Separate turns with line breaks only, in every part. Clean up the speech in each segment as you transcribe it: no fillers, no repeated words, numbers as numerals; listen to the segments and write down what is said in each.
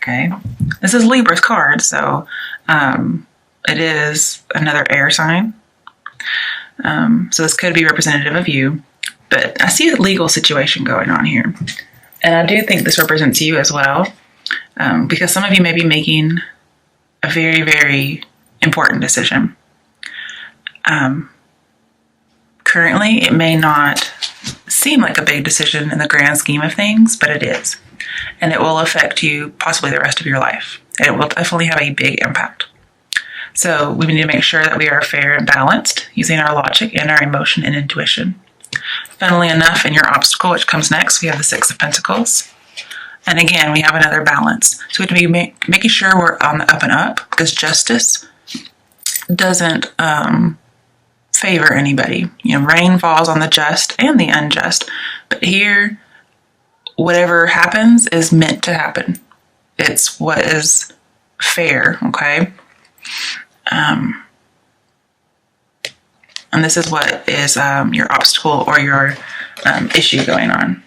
Okay, this is Libra's card, so it is another air sign. So this could be representative of you, but I see a legal situation going on here. And I do think this represents you as well, because some of you may be making a very, very important decision. Currently, it may not seem like a big decision in the grand scheme of things, but it is. And it will affect you possibly the rest of your life. It will definitely have a big impact. So we need to make sure that we are fair and balanced, using our logic and our emotion and intuition. Funnily enough, in your obstacle, which comes next, we have the Six of Pentacles. And again, we have another balance. So we have to be making sure we're on the up and up, because justice doesn't favor anybody. Rain falls on the just and the unjust. But here, whatever happens is meant to happen. It's what is fair, okay? And this is what is your obstacle or your issue going on.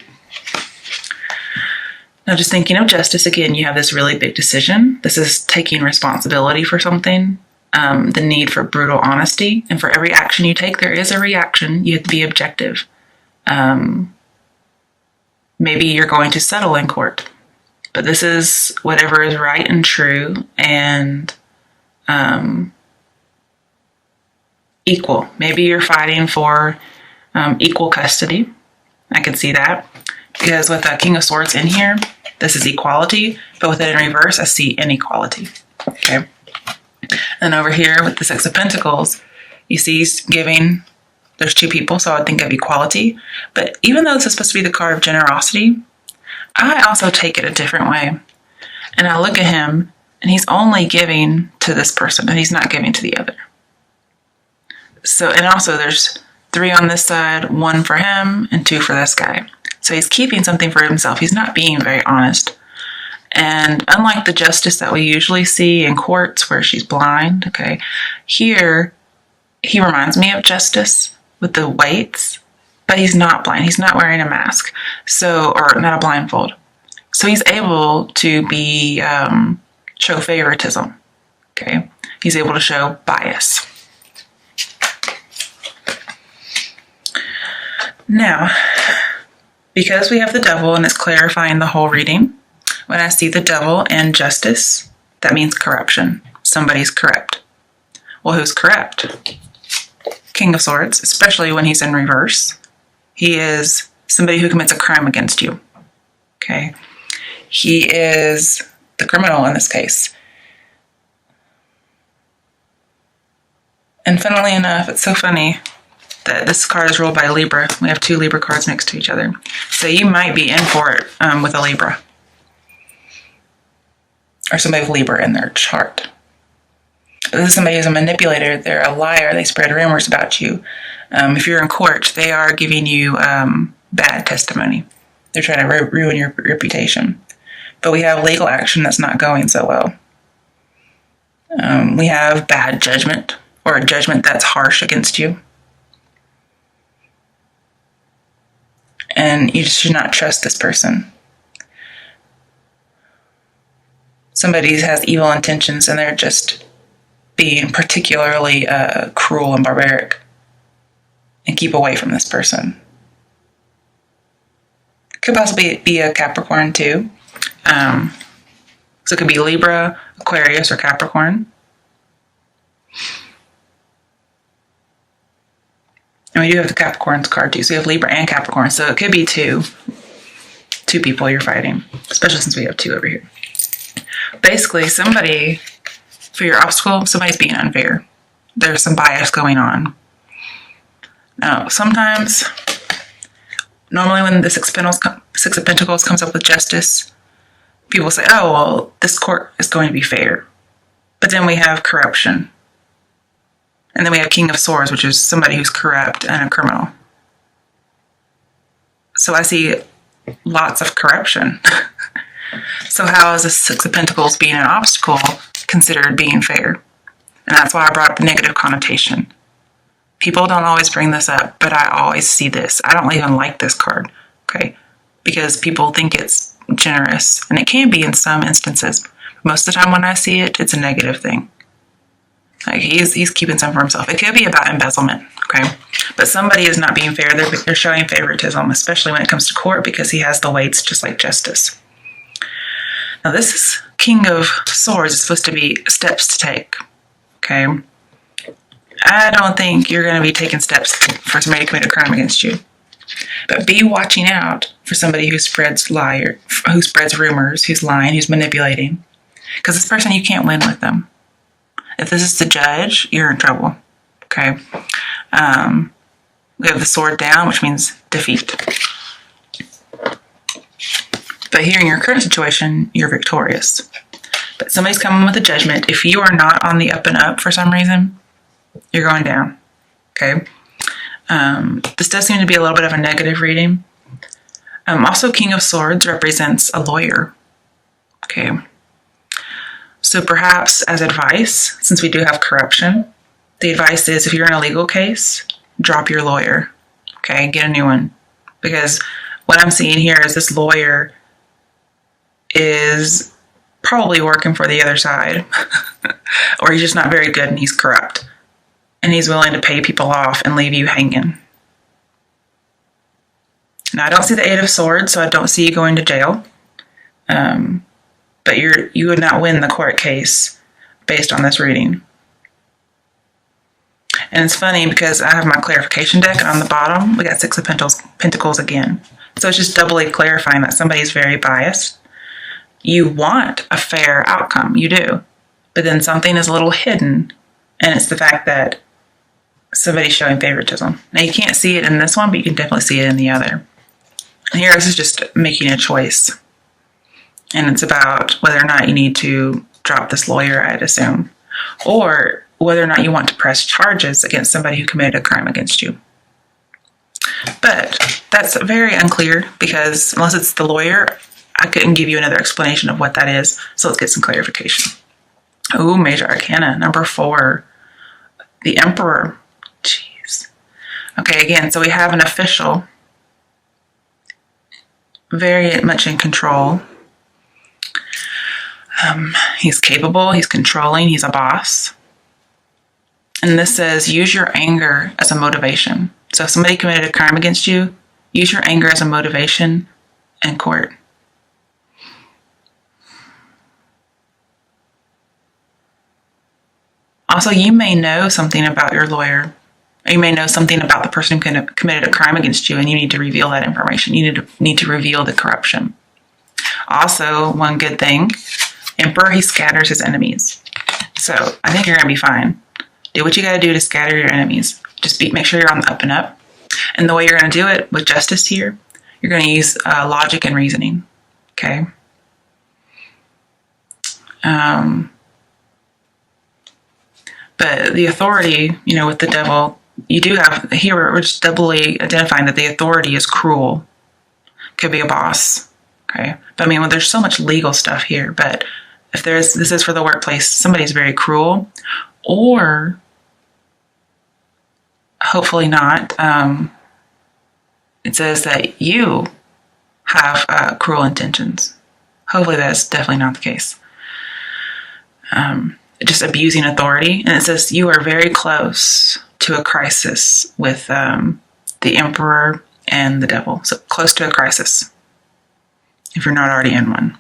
Now, just thinking of justice again, you have this really big decision. This is taking responsibility for something, the need for brutal honesty. And for every action you take, there is a reaction. You have to be objective. Maybe you're going to settle in court, but this is whatever is right and true and equal. Maybe you're fighting for equal custody. I can see that, because with the King of Swords in here, this is equality, but with it in reverse, I see inequality. Okay. And over here with the Six of Pentacles, you see he's giving. There's two people, so I would think of equality. But even though this is supposed to be the card of generosity, I also take it a different way. And I look at him, and he's only giving to this person, and he's not giving to the other. So, and also there's 3 on this side, 1 for him, and 2 for this guy. So he's keeping something for himself. He's not being very honest. And unlike the justice that we usually see in courts where she's blind, okay, here he reminds me of justice with the weights, but he's not blind. He's not wearing a mask, so, or not a blindfold. So he's able to be show favoritism. Okay, he's able to show bias. Now, because we have the devil and it's clarifying the whole reading, when I see the devil and justice, that means corruption. Somebody's corrupt. Well, who's corrupt? King of Swords, especially when he's in reverse. He is somebody who commits a crime against you. Okay? He is the criminal in this case. And funnily enough, it's so funny that this card is ruled by Libra. We have 2 Libra cards next to each other. So you might be in for it with a Libra. Or somebody with Libra in their chart. This is somebody who's a manipulator. They're a liar. They spread rumors about you. If you're in court, they are giving you bad testimony. They're trying to ruin your reputation. But we have legal action that's not going so well. We have bad judgment, or a judgment that's harsh against you. And you just should not trust this person. Somebody has evil intentions and they're just being particularly cruel and barbaric. And keep away from this person. Could possibly be a Capricorn too. So it could be Libra, Aquarius, or Capricorn. And we do have the Capricorn's card too. So we have Libra and Capricorn. So it could be two people you're fighting. Especially since we have 2 over here. Basically, somebody, for your obstacle, somebody's being unfair. There's some bias going on. Now, sometimes, normally when the Six of Pentacles comes up with justice, people say, oh, well, this court is going to be fair. But then we have corruption. And then we have King of Swords, which is somebody who's corrupt and a criminal. So I see lots of corruption. So how is the Six of Pentacles being an obstacle considered being fair? And that's why I brought up the negative connotation. People don't always bring this up, but I always see this. I don't even like this card, okay? Because people think it's generous, and it can be in some instances. Most of the time when I see it, it's a negative thing. Like he's keeping some for himself. It could be about embezzlement, okay? But somebody is not being fair. They're showing favoritism, especially when it comes to court, because he has the weights just like justice. Now this is King of Swords. It's supposed to be steps to take, okay? I don't think you're going to be taking steps for somebody to commit a crime against you. But be watching out for somebody who spreads rumors, who's lying, who's manipulating. Because this person, you can't win with them. If this is the judge, you're in trouble. Okay? We have the sword down, which means defeat. But here in your current situation, you're victorious. But somebody's coming with a judgment. If you are not on the up and up for some reason, you're going down. Okay? This does seem to be a little bit of a negative reading. Also, King of Swords represents a lawyer. Okay. So perhaps as advice, since we do have corruption, the advice is if you're in a legal case, drop your lawyer. Okay, get a new one. Because what I'm seeing here is this lawyer is probably working for the other side. Or he's just not very good and he's corrupt. And he's willing to pay people off and leave you hanging. Now, I don't see the Eight of Swords, so I don't see you going to jail. But you would not win the court case based on this reading. And it's funny because I have my clarification deck, and on the bottom, we got Six of Pentacles again. So it's just doubly clarifying that somebody's very biased. You want a fair outcome, you do. But then something is a little hidden, and it's the fact that somebody's showing favoritism. Now, you can't see it in this one, but you can definitely see it in the other. Here, this is just making a choice. And it's about whether or not you need to drop this lawyer, I'd assume. Or whether or not you want to press charges against somebody who committed a crime against you. But that's very unclear because unless it's the lawyer, I couldn't give you another explanation of what that is. So let's get some clarification. Ooh, Major Arcana, number 4. The Emperor. Jeez. Okay, again, so we have an official. Very much in control. He's capable, he's controlling, he's a boss. And this says, use your anger as a motivation. So if somebody committed a crime against you, use your anger as a motivation in court. Also, you may know something about your lawyer. Or you may know something about the person who committed a crime against you, and you need to reveal that information. You need to reveal the corruption. Also, one good thing, Emperor, he scatters his enemies. So I think you're going to be fine. Do what you got to do to scatter your enemies. Just make sure you're on the up and up. And the way you're going to do it with justice here, you're going to use logic and reasoning. Okay? But the authority, with the devil, you do have, here we're just doubly identifying that the authority is cruel. Could be a boss. Okay? But there's so much legal stuff here, but if this is for the workplace, somebody's very cruel, or hopefully not. It says that you have cruel intentions. Hopefully that's definitely not the case. Just abusing authority. And it says you are very close to a crisis with the Emperor and the devil. So close to a crisis, if you're not already in one.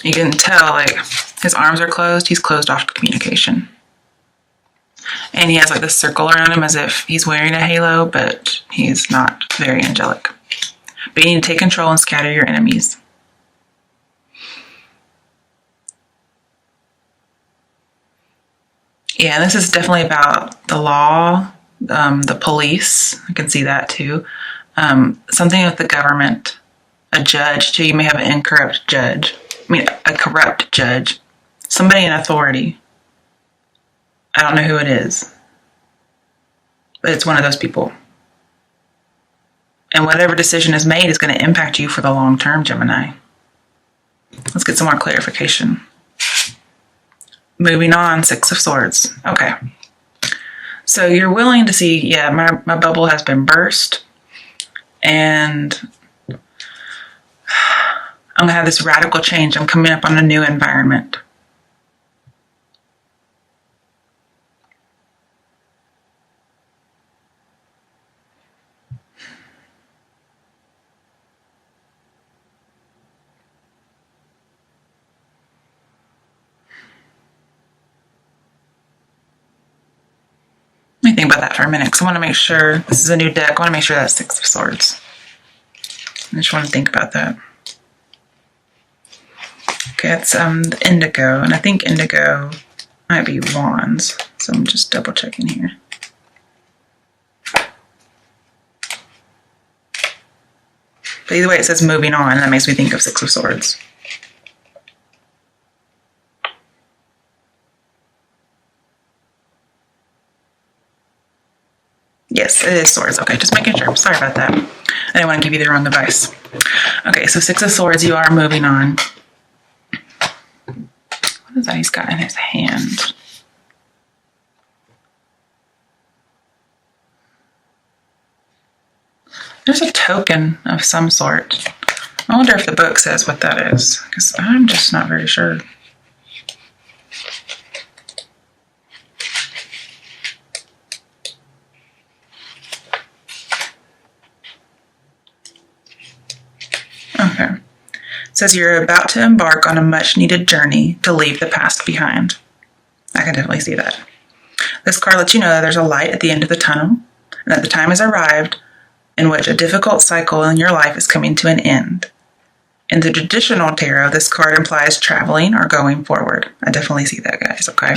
You can tell, his arms are closed. He's closed off to communication. And he has, this circle around him as if he's wearing a halo, but he's not very angelic. But you need to take control and scatter your enemies. Yeah, this is definitely about the law, the police. I can see that too. Something with the government. A judge, too. You may have an incorrupt judge. A corrupt judge. Somebody in authority. I don't know who it is. But it's one of those people. And whatever decision is made is going to impact you for the long term, Gemini. Let's get some more clarification. Moving on, Six of Swords. Okay. So you're willing to see, my bubble has been burst. And I'm going to have this radical change. I'm coming up on a new environment. Let me think about that for a minute, because I want to make sure, this is a new deck, I want to make sure that's Six of Swords. I just want to think about that. Okay, it's the indigo, and I think indigo might be wands, so I'm just double checking here. But either way, it says moving on, and that makes me think of Six of Swords. Yes, it is swords. Okay, just making sure. Sorry about that. I didn't want to give you the wrong advice. Okay, so Six of Swords, you are moving on. What is that he's got in his hand? There's a token of some sort. I wonder if the book says what that is, because I'm just not very sure. Okay. It says you're about to embark on a much-needed journey to leave the past behind. I can definitely see that. This card lets you know that there's a light at the end of the tunnel, and that the time has arrived in which a difficult cycle in your life is coming to an end. In the traditional tarot, this card implies traveling or going forward. I definitely see that, guys, okay?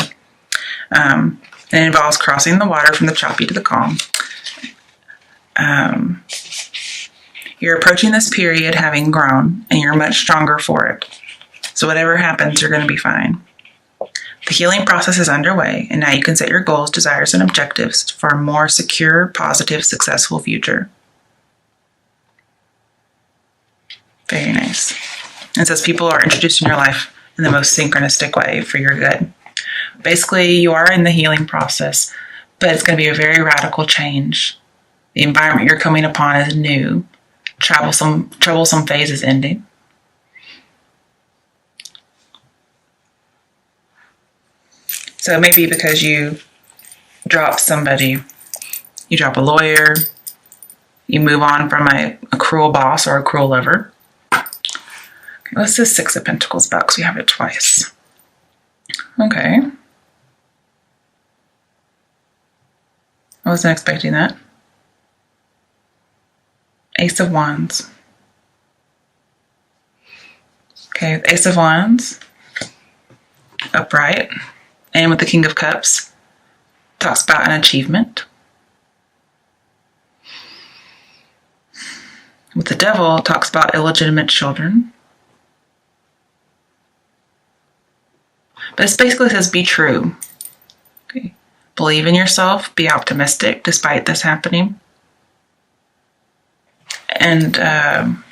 And it involves crossing the water from the choppy to the calm. You're approaching this period having grown, and you're much stronger for it. So whatever happens, you're going to be fine. The healing process is underway, and now you can set your goals, desires, and objectives for a more secure, positive, successful future. Very nice. It says people are introduced in your life in the most synchronistic way for your good. Basically, you are in the healing process, but it's going to be a very radical change. The environment you're coming upon is new. Troublesome phase is ending. So it may be because you drop somebody, you drop a lawyer, you move on from a cruel boss or a cruel lover. Okay, what's this Six of Pentacles about? Because we have it twice. Okay. I wasn't expecting that. Ace of Wands. Okay, Ace of Wands, upright, and with the King of Cups, talks about an achievement. With the Devil, talks about illegitimate children. But it basically says be true. Okay. Believe in yourself, be optimistic despite this happening. And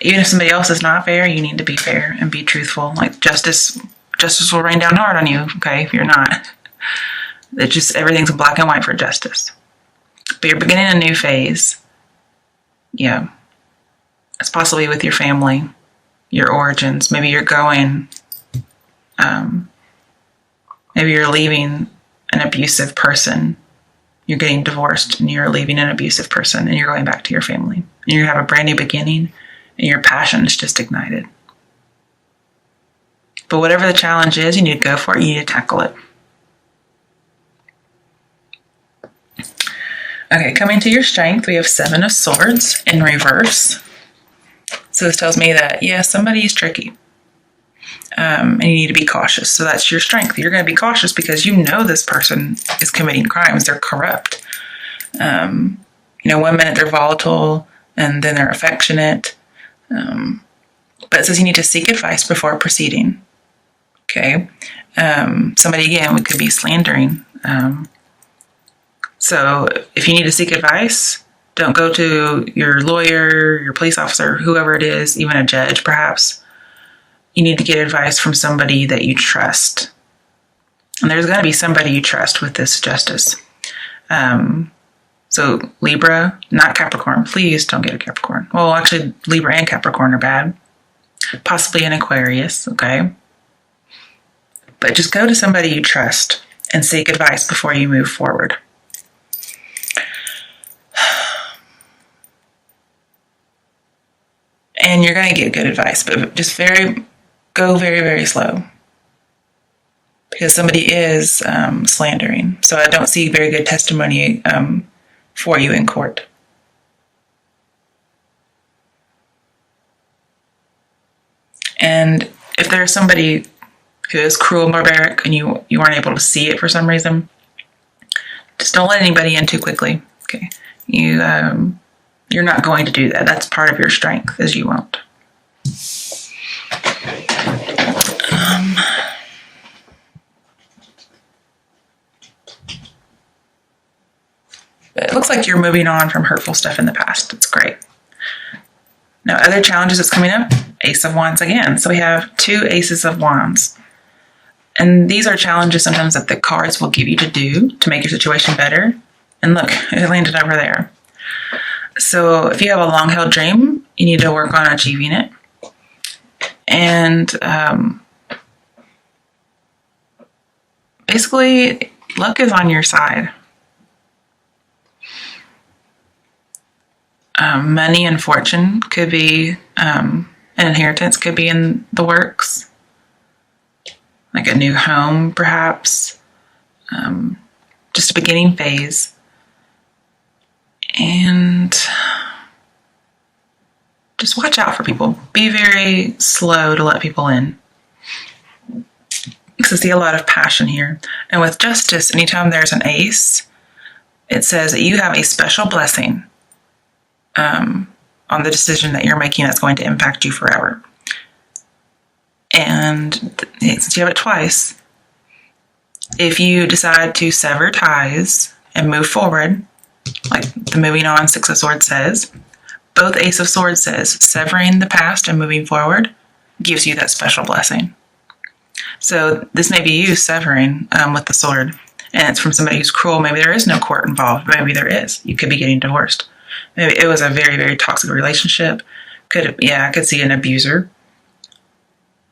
even if somebody else is not fair, you need to be fair and be truthful. Like justice will rain down hard on you, okay, if you're not. It just, everything's black and white for justice. But you're beginning a new phase. Yeah. It's possibly with your family, your origins. Maybe you're going, maybe you're leaving an abusive person. You're getting divorced and you're leaving an abusive person and you're going back to your family. And you have a brand new beginning and your passion is just ignited. But whatever the challenge is, you need to go for it. You need to tackle it. Okay, coming to your strength, we have Seven of Swords in reverse. So this tells me that, yeah, somebody is tricky. And you need to be cautious. So that's your strength. You're going to be cautious because you know this person is committing crimes. They're corrupt. One minute they're volatile and then they're affectionate. But it says you need to seek advice before proceeding. Okay. Somebody, again, could be slandering. So if you need to seek advice, don't go to your lawyer, your police officer, whoever it is, even a judge, perhaps. You need to get advice from somebody that you trust. And there's going to be somebody you trust with this justice. So So Libra, not Capricorn. Please don't get a Capricorn. Well, actually, Libra and Capricorn are bad. Possibly an Aquarius, okay? But just go to somebody you trust and seek advice before you move forward. And you're going to get good advice, but just go very, very slow. Because somebody is slandering. So I don't see very good testimony for you in court. And if there's somebody who is cruel and barbaric and you aren't able to see it for some reason, just don't let anybody in too quickly. Okay, you're not going to do that. That's part of your strength, is you won't. It looks like you're moving on from hurtful stuff in the past. It's great. Now, other challenges that's coming up, Ace of Wands again. So we have 2 Aces of Wands. And these are challenges sometimes that the cards will give you to do to make your situation better. And look, it landed over there. So if you have a long-held dream, you need to work on achieving it. And basically, luck is on your side. Money and fortune could be, an inheritance could be in the works. Like a new home, perhaps. Just a beginning phase. And just watch out for people. Be very slow to let people in. Because I see a lot of passion here. And with justice, anytime there's an ace, it says that you have a special blessing on the decision that you're making that's going to impact you forever. And since you have it twice, if you decide to sever ties and move forward, like the moving on 6 of Swords says, both Ace of Swords says severing the past and moving forward gives you that special blessing. So this may be you severing with the sword, and it's from somebody who's cruel. Maybe there is no court involved. Maybe there is. You could be getting divorced. Maybe it was a very, very toxic relationship. I could see an abuser.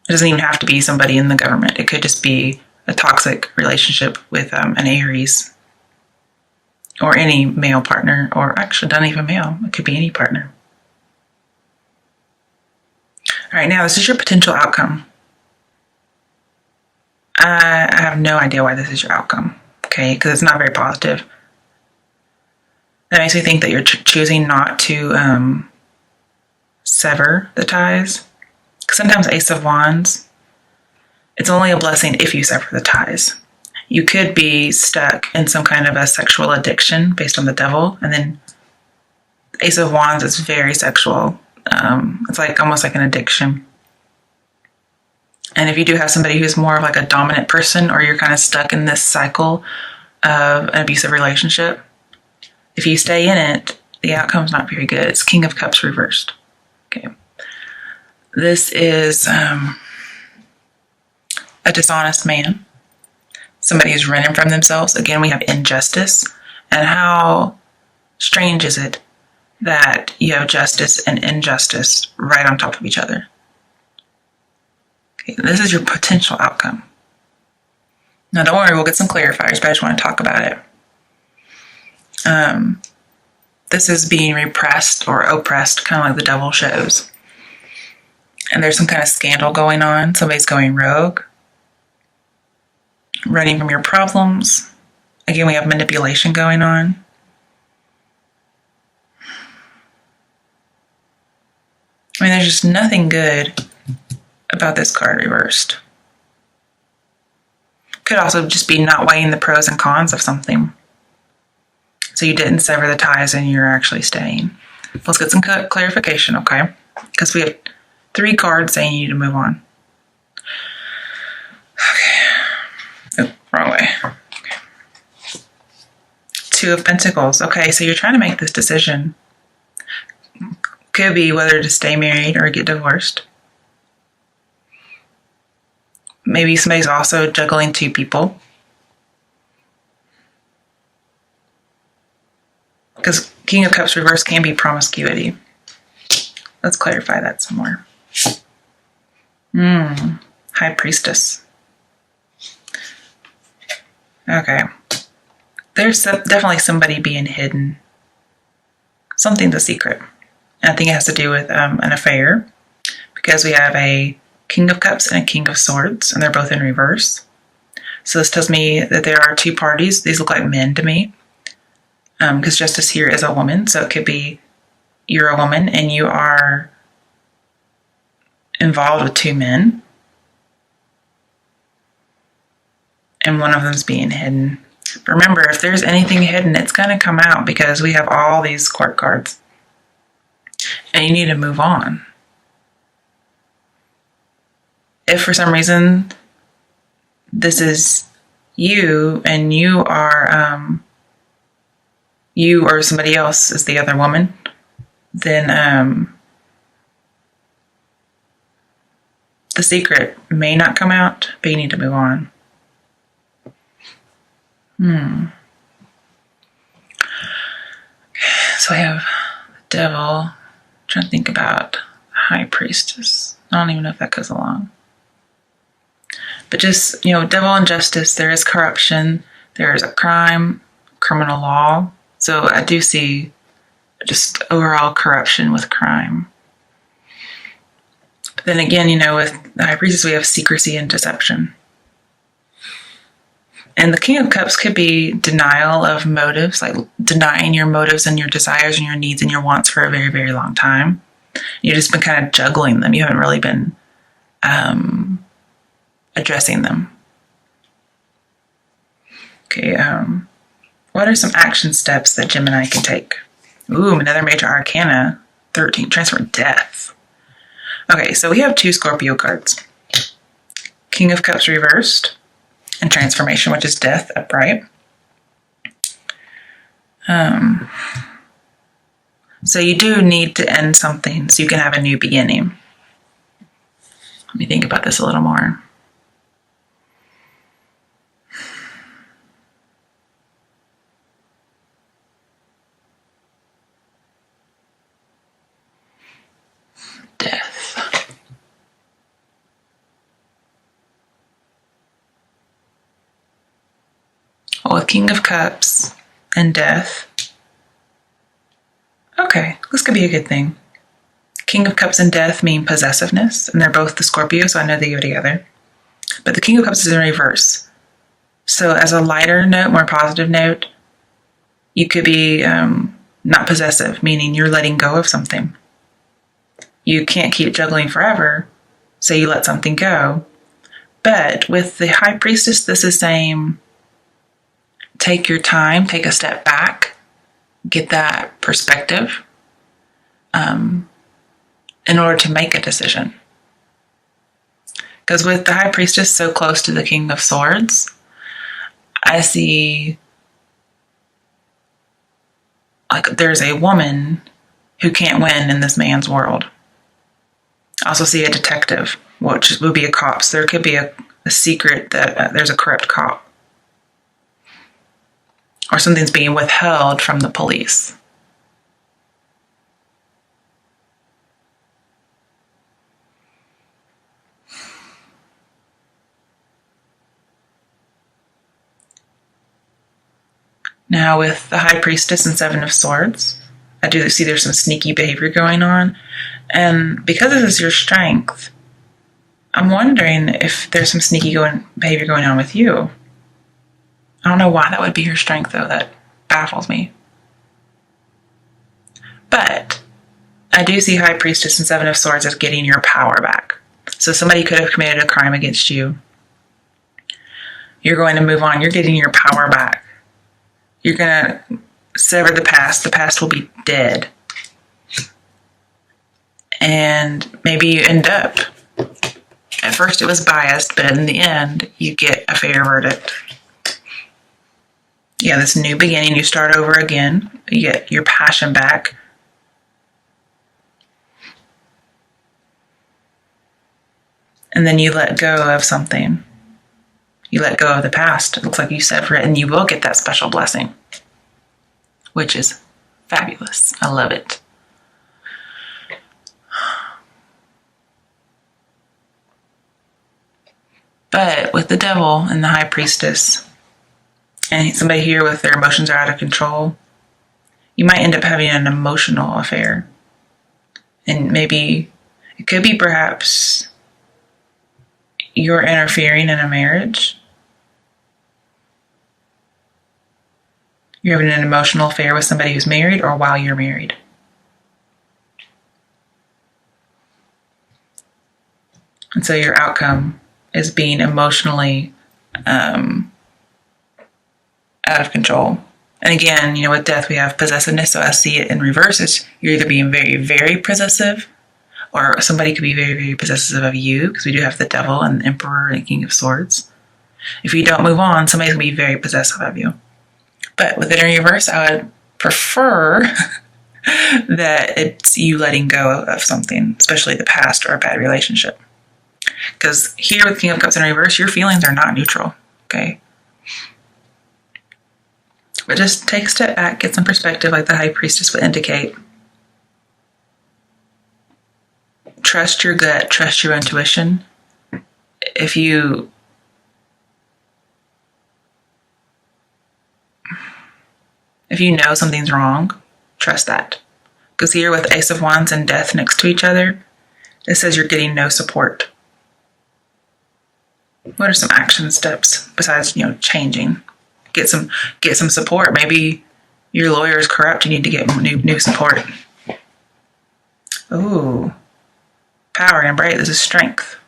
It doesn't even have to be somebody in the government. It could just be a toxic relationship with an Aries or any male partner, or actually not even male. It could be any partner. All right, now this is your potential outcome. I have no idea why this is your outcome, okay, because it's not very positive. That makes me think that you're choosing not to sever the ties. Sometimes Ace of Wands, it's only a blessing if you sever the ties. You could be stuck in some kind of a sexual addiction based on the devil, and then Ace of Wands is very sexual. It's like almost like an addiction. And if you do have somebody who's more of like a dominant person, or you're kind of stuck in this cycle of an abusive relationship, if you stay in it, the outcome's not very good. It's King of Cups reversed. Okay. This is a dishonest man. Somebody who's running from themselves. Again, we have injustice. And how strange is it that you have justice and injustice right on top of each other? Okay, this is your potential outcome. Now, don't worry, we'll get some clarifiers, but I just want to talk about it. This is being repressed or oppressed, kind of like the devil shows. And there's some kind of scandal going on. Somebody's going rogue, running from your problems. Again, we have manipulation going on. I mean, there's just nothing good about this card reversed. Could also just be not weighing the pros and cons of something. So you didn't sever the ties and you're actually staying. Let's get some clarification, okay? Because we have 3 cards saying you need to move on. Okay. Oh, wrong way. Okay. 2 of Pentacles. Okay, so you're trying to make this decision. Could be whether to stay married or get divorced. Maybe somebody's also juggling 2 people. Because King of Cups reverse can be promiscuity. Let's clarify that some more. High Priestess. Okay. There's definitely somebody being hidden. Something's a secret. And I think it has to do with an affair. Because we have a King of Cups and a King of Swords. And they're both in reverse. So this tells me that there are two parties. These look like men to me. Because Justice here is a woman. So it could be you're a woman and you are involved with two men. And one of them's being hidden. Remember, if there's anything hidden, it's going to come out because we have all these court cards. And you need to move on. If for some reason this is you and you are, you or somebody else is the other woman, then the secret may not come out, but you need to move on. So I have the Devil. I'm trying to think about High Priestess. I don't even know if that goes along. But just, Devil and Justice, there is corruption, there is a crime, criminal law. So I do see just overall corruption with crime. But then again, with the High Priestess, we have secrecy and deception. And the King of Cups could be denial of motives, like denying your motives and your desires and your needs and your wants for a very, very long time. You've just been kind of juggling them. You haven't really been addressing them. Okay, what are some action steps that Gemini can take? Ooh, another major arcana, 13, transfer death. Okay, so we have two Scorpio cards. King of Cups reversed. And transformation, which is death upright. So you do need to end something so you can have a new beginning. Let me think about this a little more. Death. With King of Cups and Death. Okay, this could be a good thing. King of Cups and Death mean possessiveness, and they're both the Scorpio, so I know they go together. But the King of Cups is in reverse. So as a lighter note, more positive note, you could be not possessive, meaning you're letting go of something. You can't keep juggling forever, so you let something go. But with the High Priestess, this is saying, take your time, take a step back, get that perspective in order to make a decision. Because with the High Priestess so close to the King of Swords, I see like there's a woman who can't win in this man's world. I also see a detective, which would be a cop. So there could be a secret that there's a corrupt cop. Or something's being withheld from the police. Now with the High Priestess and Seven of Swords, I do see there's some sneaky behavior going on. And because this is your strength, I'm wondering if there's some sneaky behavior going on with you. I don't know why that would be your strength, though. That baffles me. But I do see High Priestess and Seven of Swords as getting your power back. So somebody could have committed a crime against you. You're going to move on. You're getting your power back. You're going to sever the past. The past will be dead. And maybe you end up, at first it was biased, but in the end, you get a fair verdict. Yeah, this new beginning, you start over again. You get your passion back. And then you let go of something. You let go of the past. It looks like you sever it and you will get that special blessing. Which is Fabulous. I love it. But with the devil and the high priestess, and somebody here with their emotions are out of control, you might end up having an emotional affair. And maybe it could be perhaps you're interfering in a marriage. You're having an emotional affair with somebody who's married or while you're married. And so your outcome is being emotionally out of control. And again, with death, we have possessiveness. So I see it in reverse. It's you're either being very, very possessive, or somebody could be very, very possessive of you, because we do have the devil and the emperor and king of swords. If you don't move on, somebody's going to be very possessive of you. But with it in reverse, I would prefer that it's you letting go of something, especially the past or a bad relationship. Because here with King of Cups in reverse, your feelings are not neutral, okay? But just take a step back, get some perspective like the High Priestess would indicate. Trust your gut, trust your intuition. If you know something's wrong, trust that. Because here with Ace of Wands and Death next to each other, it says you're getting no support. What are some action steps besides, changing? Get some support. Maybe your lawyer is corrupt. You need to get new support. Ooh, power and bright. This is strength.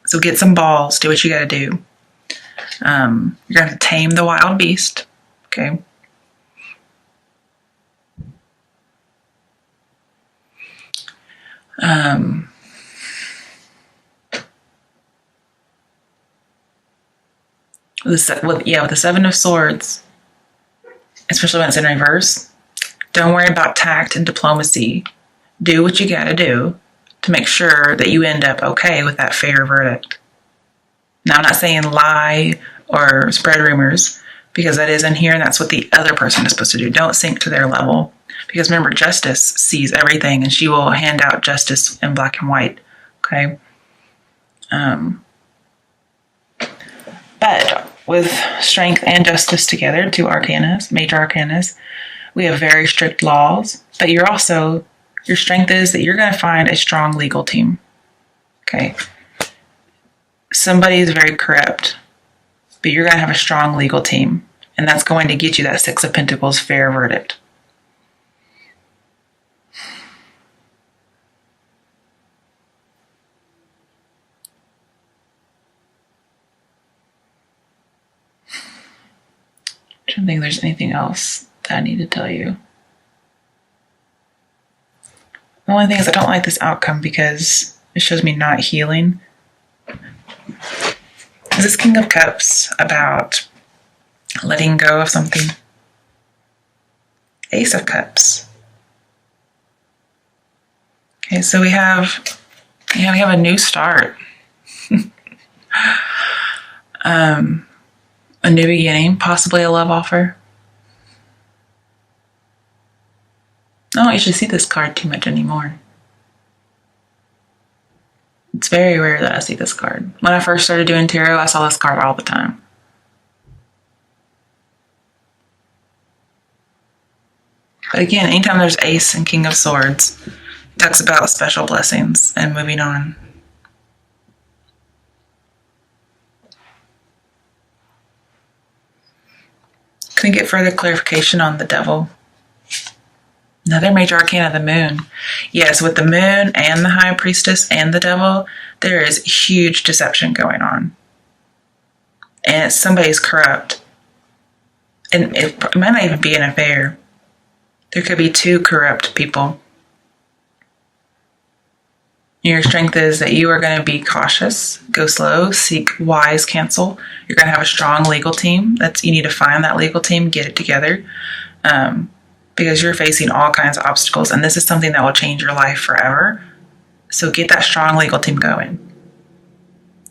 So get some balls. Do what you got to do. You're gonna have to tame the wild beast. Okay. With the Seven of Swords, especially when it's in reverse, don't worry about tact and diplomacy. Do what you gotta do to make sure that you end up okay with that fair verdict. Now, I'm not saying lie or spread rumors, because that is in here and that's what the other person is supposed to do. Don't sink to their level. Because remember, justice sees everything and she will hand out justice in black and white. Okay? But with strength and justice together, two arcanas, major arcanas, we have very strict laws. But your strength is that you're going to find a strong legal team. Okay? Somebody is very corrupt, but you're going to have a strong legal team. And that's going to get you that Six of Pentacles fair verdict. I don't think there's anything else that I need to tell you. The only thing is I don't like this outcome because it shows me not healing. Is this King of Cups about letting go of something? Ace of Cups. Okay, so we have a new start. A new beginning, possibly a love offer. I don't usually see this card too much anymore. It's very rare that I see this card. When I first started doing tarot, I saw this card all the time. But again, anytime there's Ace and King of Swords, it talks about special blessings and moving on. Can we get further clarification on the devil? Another major arcana of the moon. Yes, with the moon and the high priestess and the devil, there is huge deception going on. And somebody's corrupt. And it might not even be an affair. There could be two corrupt people. Your strength is that you are going to be cautious, go slow, seek wise counsel. You're going to have a strong legal team. You need to find that legal team, get it together, because you're facing all kinds of obstacles, and this is something that will change your life forever. So get that strong legal team going.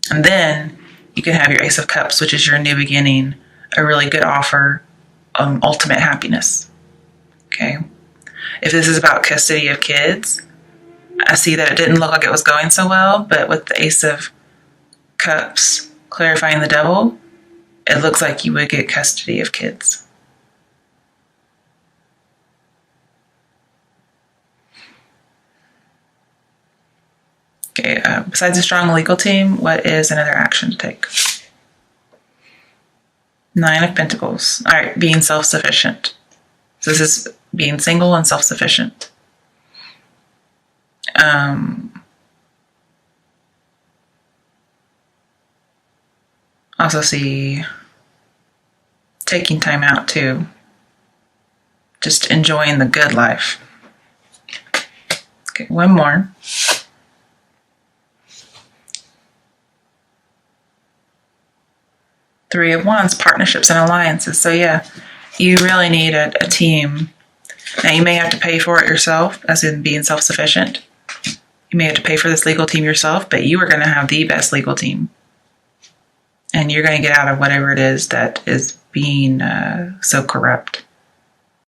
And then you can have your Ace of Cups, which is your new beginning, a really good offer, ultimate happiness. Okay. If this is about custody of kids, I see that it didn't look like it was going so well, but with the Ace of Cups clarifying the Devil, it looks like you would get custody of kids. Okay, besides a strong legal team, what is another action to take? 9 of Pentacles. All right, being self-sufficient. So this is being single and self-sufficient. Also see taking time out too. Just enjoying the good life. Okay, one more. Three of Wands, partnerships and alliances. So yeah, you really need a team. Now you may have to pay for it yourself, as in being self-sufficient. You may have to pay for this legal team yourself, but you are going to have the best legal team. And you're going to get out of whatever it is that is being so corrupt.